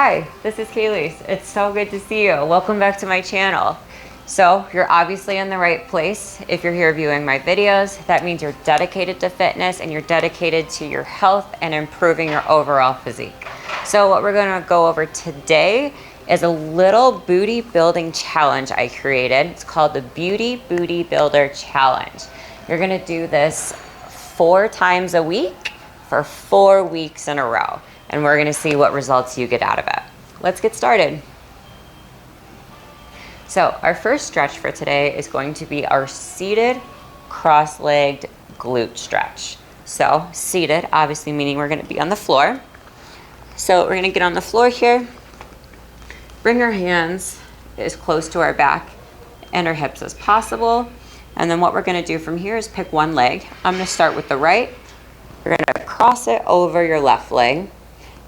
Hi, this is Kallies. It's so good to see you. Welcome back to my channel. So you're obviously in the right place. If you're here viewing my videos, that means you're dedicated to fitness and you're dedicated to your health and improving your overall physique. So what we're gonna go over today is a little booty building challenge I created. It's called the Beauty Booty Builder Challenge. You're gonna do this 4 times a week for 4 weeks in a row. And we're gonna see what results you get out of it. Let's get started. So our first stretch for today is going to be our seated cross-legged glute stretch. So seated, obviously meaning we're gonna be on the floor. So we're gonna get on the floor here, bring our hands as close to our back and our hips as possible. And then what we're gonna do from here is pick one leg. I'm gonna start with the right. You're gonna cross it over your left leg.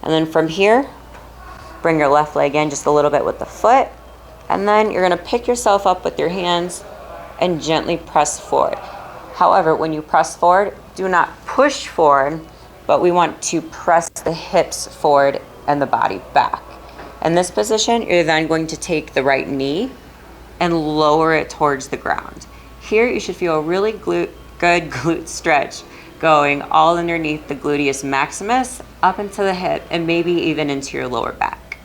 And then from here, bring your left leg in just a little bit with the foot. And then you're gonna pick yourself up with your hands and gently press forward. However, when you press forward, do not push forward, but we want to press the hips forward and the body back. In this position, you're then going to take the right knee and lower it towards the ground. Here, you should feel a really good glute stretch going all underneath the gluteus maximus, up into the hip, and maybe even into your lower back.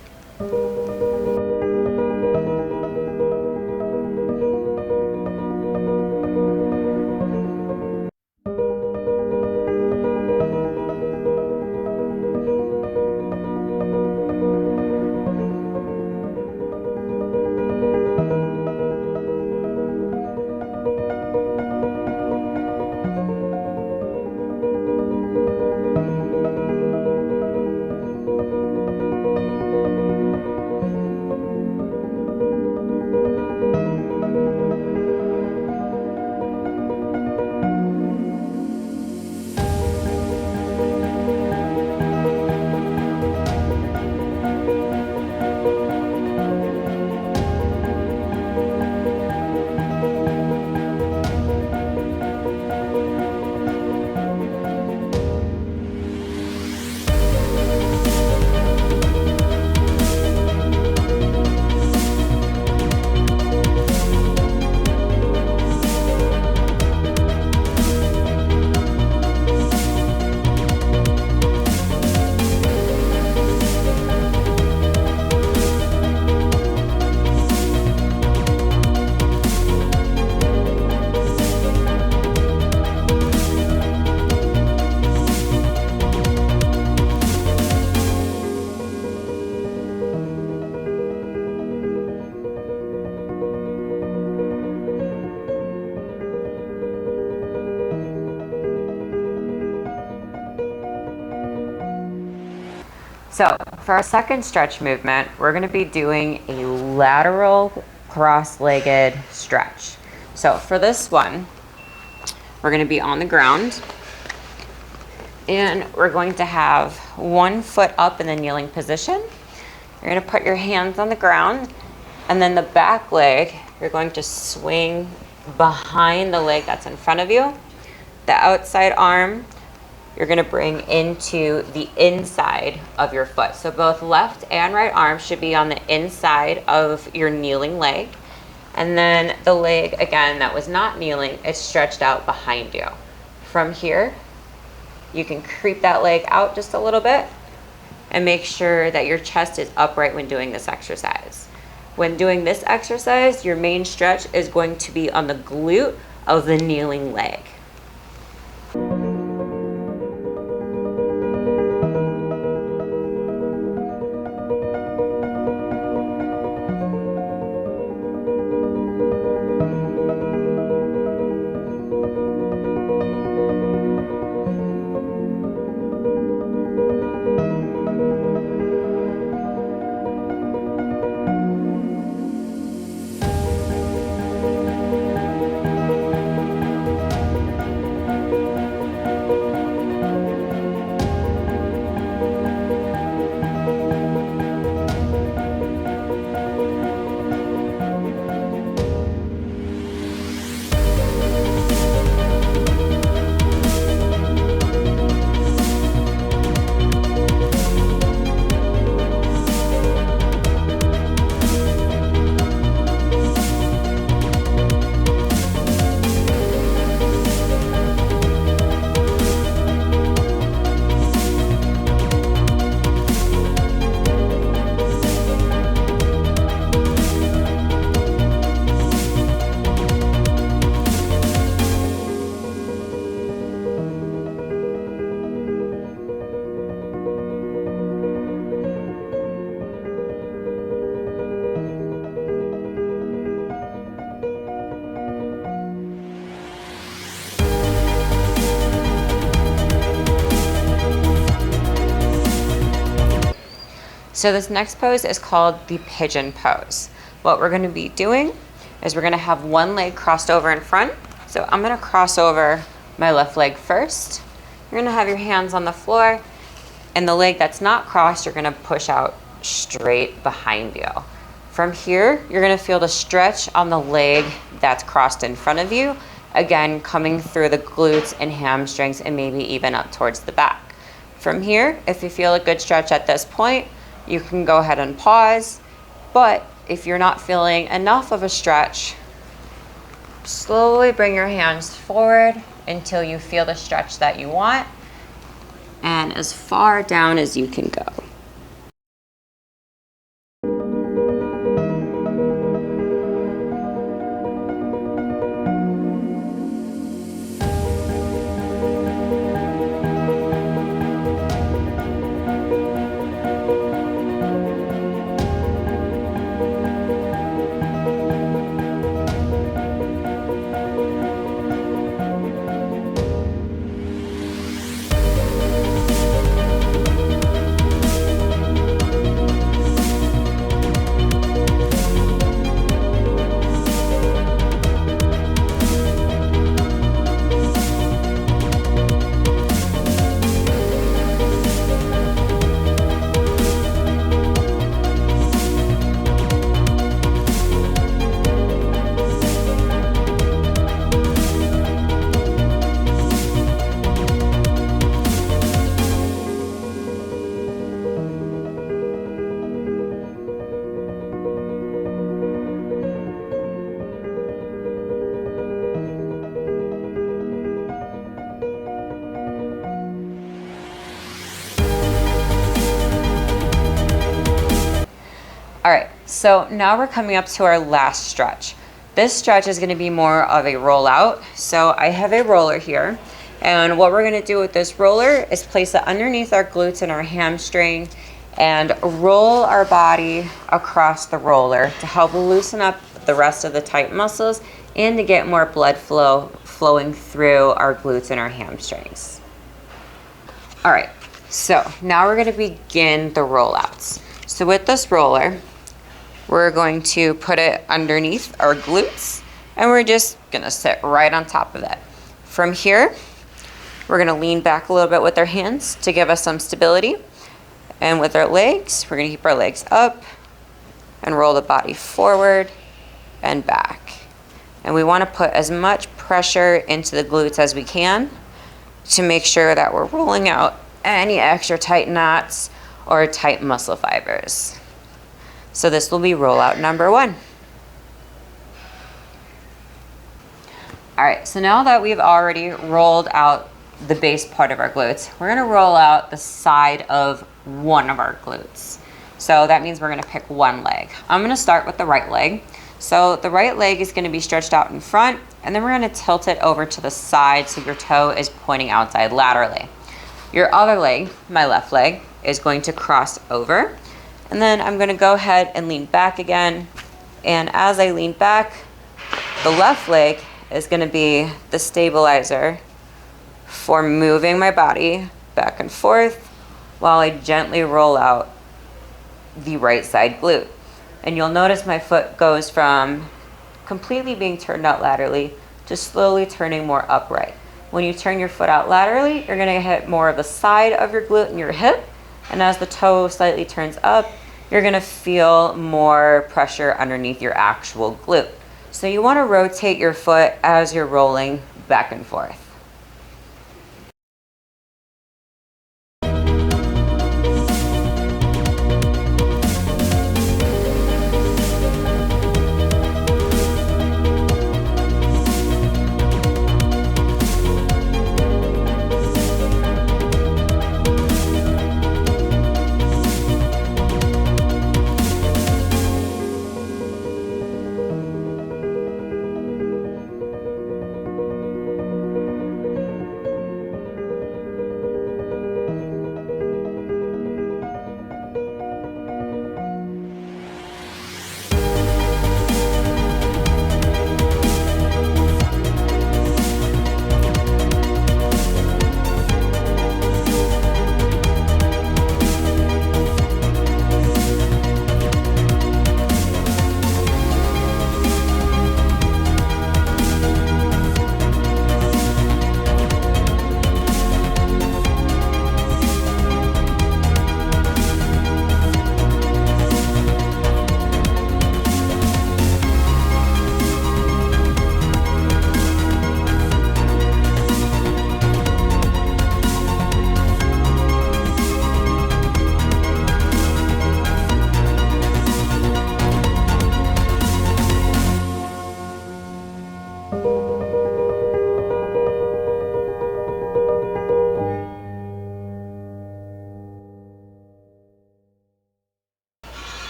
So for our second stretch movement, we're gonna be doing a lateral cross-legged stretch. So for this one, we're gonna be on the ground and we're going to have one foot up in the kneeling position. You're gonna put your hands on the ground and then the back leg, you're going to swing behind the leg that's in front of you. The outside arm, you're gonna bring into the inside of your foot. So both left and right arm should be on the inside of your kneeling leg. And then the leg, again, that was not kneeling, it's stretched out behind you. From here, you can creep that leg out just a little bit and make sure that your chest is upright when doing this exercise. When doing this exercise, your main stretch is going to be on the glute of the kneeling leg. So this next pose is called the pigeon pose. What we're gonna be doing is we're gonna have one leg crossed over in front. So I'm gonna cross over my left leg first. You're gonna have your hands on the floor, and the leg that's not crossed, you're gonna push out straight behind you. From here, you're gonna feel the stretch on the leg that's crossed in front of you, again, coming through the glutes and hamstrings and maybe even up towards the back. From here, if you feel a good stretch at this point, you can go ahead and pause, but if you're not feeling enough of a stretch, slowly bring your hands forward until you feel the stretch that you want and as far down as you can go. All right, so now we're coming up to our last stretch. This stretch is gonna be more of a rollout. So I have a roller here, and what we're gonna do with this roller is place it underneath our glutes and our hamstring and roll our body across the roller to help loosen up the rest of the tight muscles and to get more blood flowing through our glutes and our hamstrings. All right, so now we're gonna begin the rollouts. So with this roller, we're going to put it underneath our glutes and we're just gonna sit right on top of it. From here, we're gonna lean back a little bit with our hands to give us some stability. And with our legs, we're gonna keep our legs up and roll the body forward and back. And we wanna put as much pressure into the glutes as we can to make sure that we're rolling out any extra tight knots or tight muscle fibers. So this will be rollout number 1. All right, so now that we've already rolled out the base part of our glutes, we're gonna roll out the side of one of our glutes. So that means we're gonna pick one leg. I'm gonna start with the right leg. So the right leg is gonna be stretched out in front, and then we're gonna tilt it over to the side so your toe is pointing outside laterally. Your other leg, my left leg, is going to cross over. And then I'm gonna go ahead and lean back again. And as I lean back, the left leg is gonna be the stabilizer for moving my body back and forth while I gently roll out the right side glute. And you'll notice my foot goes from completely being turned out laterally to slowly turning more upright. When you turn your foot out laterally, you're gonna hit more of the side of your glute and your hip. And as the toe slightly turns up, you're gonna feel more pressure underneath your actual glute. So you wanna rotate your foot as you're rolling back and forth.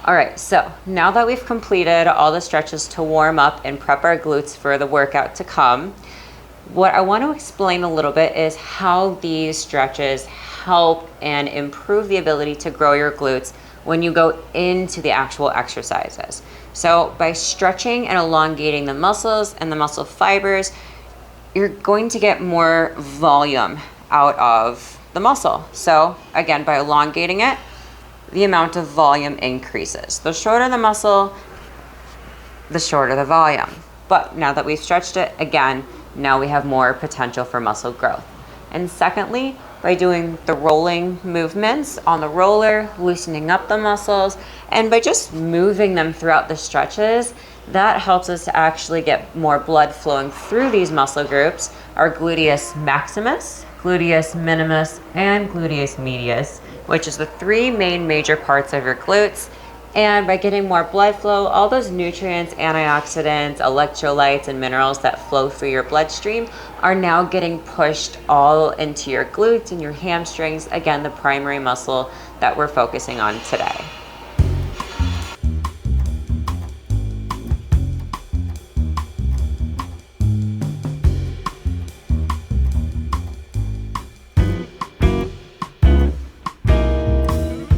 All right, so now that we've completed all the stretches to warm up and prep our glutes for the workout to come, what I want to explain a little bit is how these stretches help and improve the ability to grow your glutes when you go into the actual exercises. So by stretching and elongating the muscles and the muscle fibers, you're going to get more volume out of the muscle. So again, by elongating it, the amount of volume increases. The shorter the muscle, the shorter the volume. But now that we've stretched it, again, now we have more potential for muscle growth. And secondly, by doing the rolling movements on the roller, loosening up the muscles, and by just moving them throughout the stretches, that helps us to actually get more blood flowing through these muscle groups, our gluteus maximus, gluteus minimus, and gluteus medius, which is the three main major parts of your glutes. And by getting more blood flow, all those nutrients, antioxidants, electrolytes, and minerals that flow through your bloodstream are now getting pushed all into your glutes and your hamstrings, again, the primary muscle that we're focusing on today.